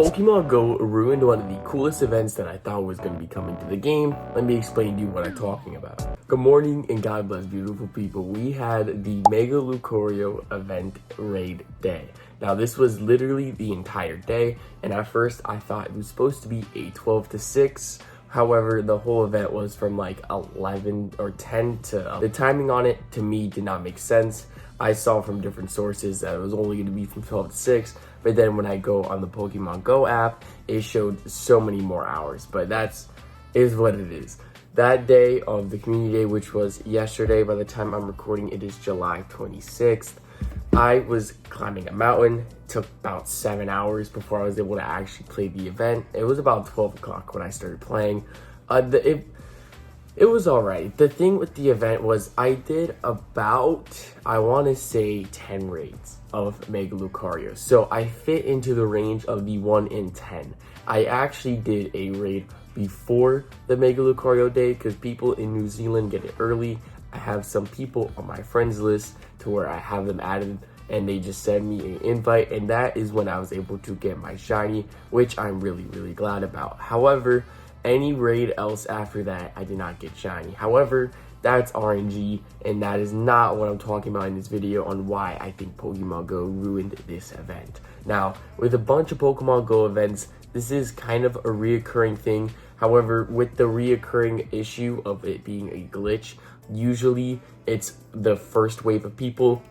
Pokemon GO ruined one of the coolest events that I thought was going to be coming to the game. Let me explain to you what I'm talking about. Good morning and God bless beautiful people. We had the Mega Lucario event raid day. Now this was literally the entire day, and at first I thought it was supposed to be a 12 to 6. However, the whole event was from like 11 or 10 to the timing on it to me did not make sense. I saw from different sources that it was only going to be from 12 to 6, but then when I go on the Pokemon GO app, it showed so many more hours, but is what it is. That day of the community day, which was yesterday, by the time I'm recording, it is July 26th. I was climbing a mountain. It took about 7 hours before I was able to actually play the event. It was about 12 o'clock when I started playing. It was alright. The thing with the event was I did about, I want to say 10 raids of Mega Lucario. So I fit into the range of the 1 in 10. I actually did a raid before the Mega Lucario day because people in New Zealand get it early. I have some people on my friends list to where I have them added and they just send me an invite, and that is when I was able to get my shiny, which I'm really glad about. However, any raid else after that, I did not get shiny. However, that's RNG, and that is not what I'm talking about in this video on why I think Pokemon GO ruined this event. Now, with a bunch of Pokemon GO events, this is kind of a reoccurring thing. However, with the reoccurring issue of it being a glitch, usually it's the first wave of people.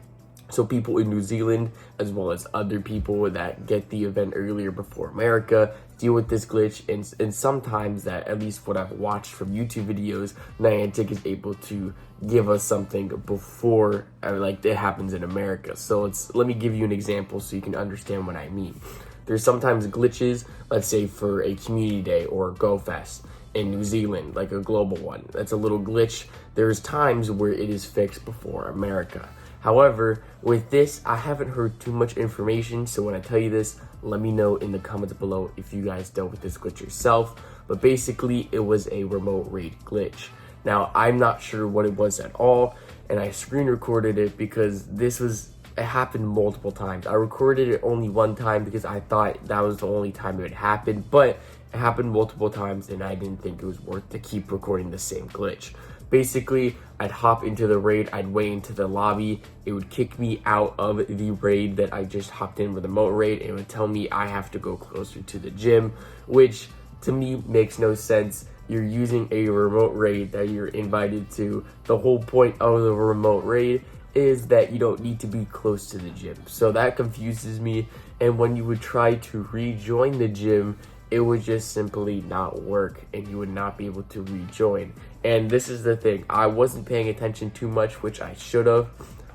So people in New Zealand, as well as other people that get the event earlier before America, deal with this glitch, and sometimes that, at least what I've watched from YouTube videos, Niantic is able to give us something before like it happens in America. So let me give you an example so you can understand what I mean. There's sometimes glitches, let's say for a community day or Go Fest in New Zealand, like a global one. That's a little glitch. There's times where it is fixed before America. However, with this, I haven't heard too much information, so when I tell you this, let me know in the comments below if you guys dealt with this glitch yourself. But basically, it was a remote raid glitch. Now, I'm not sure what it was at all, and I screen recorded it because it happened multiple times. I recorded it only one time because I thought that was the only time it would happen, but it happened multiple times and I didn't think it was worth to keep recording the same glitch. Basically, I'd hop into the raid, I'd wait into the lobby, it would kick me out of the raid that I just hopped in with the remote raid, and it would tell me I have to go closer to the gym, which to me makes no sense. You're using a remote raid that you're invited to. The whole point of the remote raid is that you don't need to be close to the gym. So that confuses me, and when you would try to rejoin the gym, it would just simply not work and you would not be able to rejoin. And this is the thing, I wasn't paying attention too much, which I should have.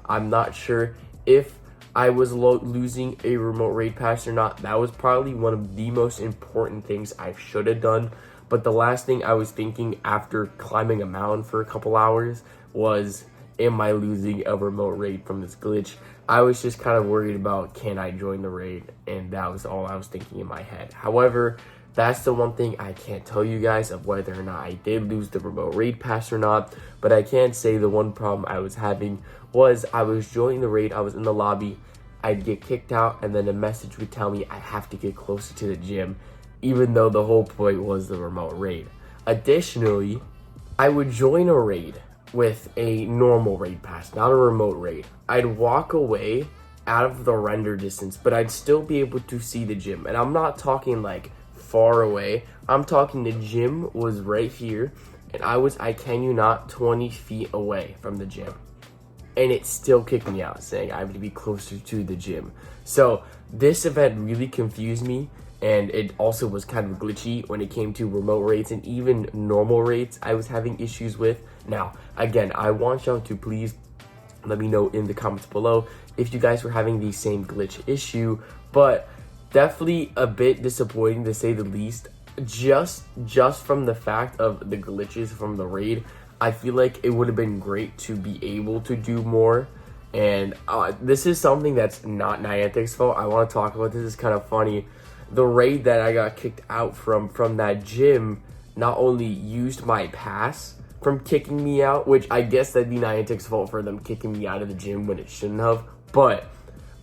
I'm not sure if I was losing a remote raid pass or not. That was probably one of the most important things I should have done. But the last thing I was thinking after climbing a mountain for a couple hours was, am I losing a remote raid from this glitch? I was just kind of worried about, can I join the raid? And that was all I was thinking in my head. However, that's the one thing I can't tell you guys of whether or not I did lose the remote raid pass or not. But I can say the one problem I was having was I was joining the raid, I was in the lobby, I'd get kicked out, and then a message would tell me I have to get closer to the gym, even though the whole point was the remote raid. Additionally, I would join a raid with a normal raid pass, not a remote raid. I'd walk away out of the render distance, but I'd still be able to see the gym. And I'm not talking like far away. I'm talking the gym was right here, and I can you not, 20 feet away from the gym. And it still kicked me out, saying I have to be closer to the gym. So this event really confused me, and it also was kind of glitchy when it came to remote raids, and even normal raids I was having issues with. Now, again, I want y'all to please let me know in the comments below if you guys were having the same glitch issue, but definitely a bit disappointing to say the least. Just from the fact of the glitches from the raid, I feel like it would have been great to be able to do more. And this is something that's not Niantic's fault. I want to talk about this. It's kind of funny. The raid that I got kicked out from that gym not only used my pass from kicking me out, which I guess that'd be Niantic's fault for them kicking me out of the gym when it shouldn't have, but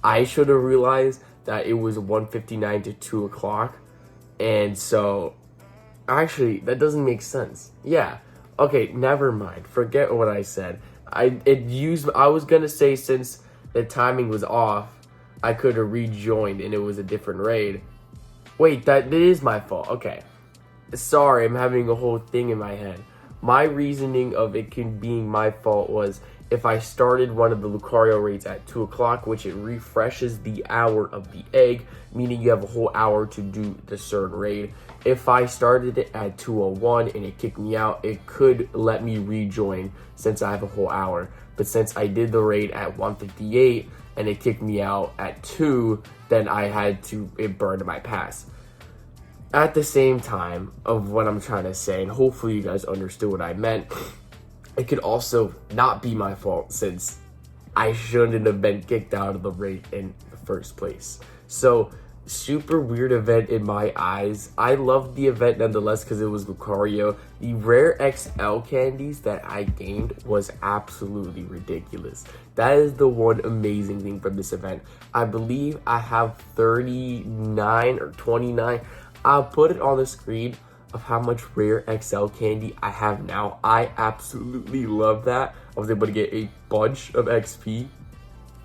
I should have realized that it was 1:59 to 2 o'clock And so, actually, that doesn't make sense. Yeah. Okay, never mind. Forget what I said. I was gonna say since the timing was off, I could have rejoined and it was a different raid. Wait, that is my fault. Okay. Sorry, I'm having a whole thing in my head. My reasoning of it being my fault was if I started one of the Lucario raids at 2 o'clock, which it refreshes the hour of the egg, meaning you have a whole hour to do the certain raid. If I started it at 2:01 and it kicked me out, it could let me rejoin since I have a whole hour. But since I did the raid at 1:58 and it kicked me out at 2, then it burned my pass. At the same time of what I'm trying to say, and hopefully you guys understood what I meant, it could also not be my fault since I shouldn't have been kicked out of the raid in the first place. So, super weird event in my eyes. I loved the event nonetheless because it was Lucario. The rare XL candies that I gained was absolutely ridiculous. That is the one amazing thing from this event. I believe I have 39 or 29. I'll put it on the screen of how much rare XL candy I have now. I absolutely love that. I was able to get a bunch of XP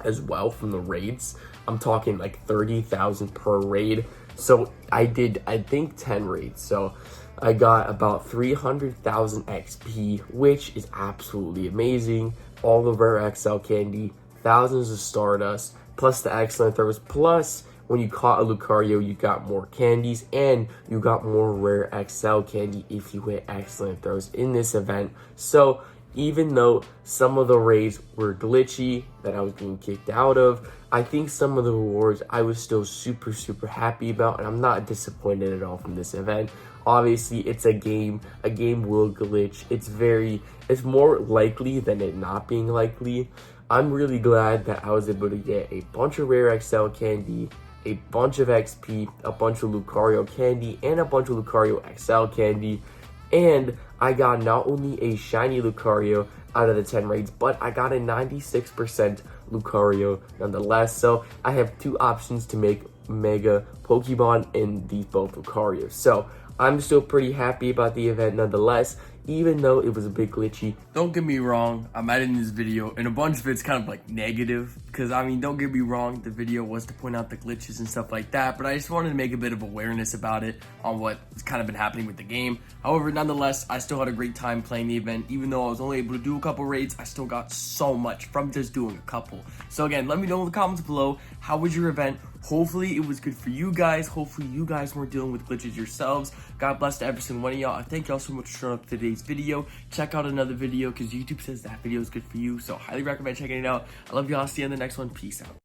as well from the raids. I'm talking like 30,000 per raid. So I did, I think 10 raids. So I got about 300,000 XP, which is absolutely amazing. All the rare XL candy, thousands of Stardust, plus the excellent throws, plus when you caught a Lucario, you got more candies, and you got more rare XL candy if you hit excellent throws in this event. So even though some of the raids were glitchy that I was getting kicked out of, I think some of the rewards I was still super happy about, and I'm not disappointed at all from this event. Obviously, it's a game will glitch. It's more likely than it not being likely. I'm really glad that I was able to get a bunch of rare XL candy, a bunch of XP, a bunch of Lucario candy, and a bunch of Lucario XL candy. And I got not only a shiny Lucario out of the 10 raids, but I got a 96% Lucario nonetheless. So I have two options to make Mega Pokemon in these both Lucarios. So I'm still pretty happy about the event nonetheless, even though it was a bit glitchy. Don't get me wrong, I'm editing this video, and a bunch of it's kind of like negative, because I mean, don't get me wrong, the video was to point out the glitches and stuff like that, but I just wanted to make a bit of awareness about it on what's kind of been happening with the game. However, nonetheless, I still had a great time playing the event. Even though I was only able to do a couple raids, I still got so much from just doing a couple. So again, let me know in the comments below, how was your event? Hopefully it was good for you guys. Hopefully you guys weren't dealing with glitches yourselves. God bless to every single one of y'all. I thank y'all so much for showing up to today's video. Check out another video because YouTube says that video is good for you. So highly recommend checking it out. I love y'all. See you in the next one. Peace out.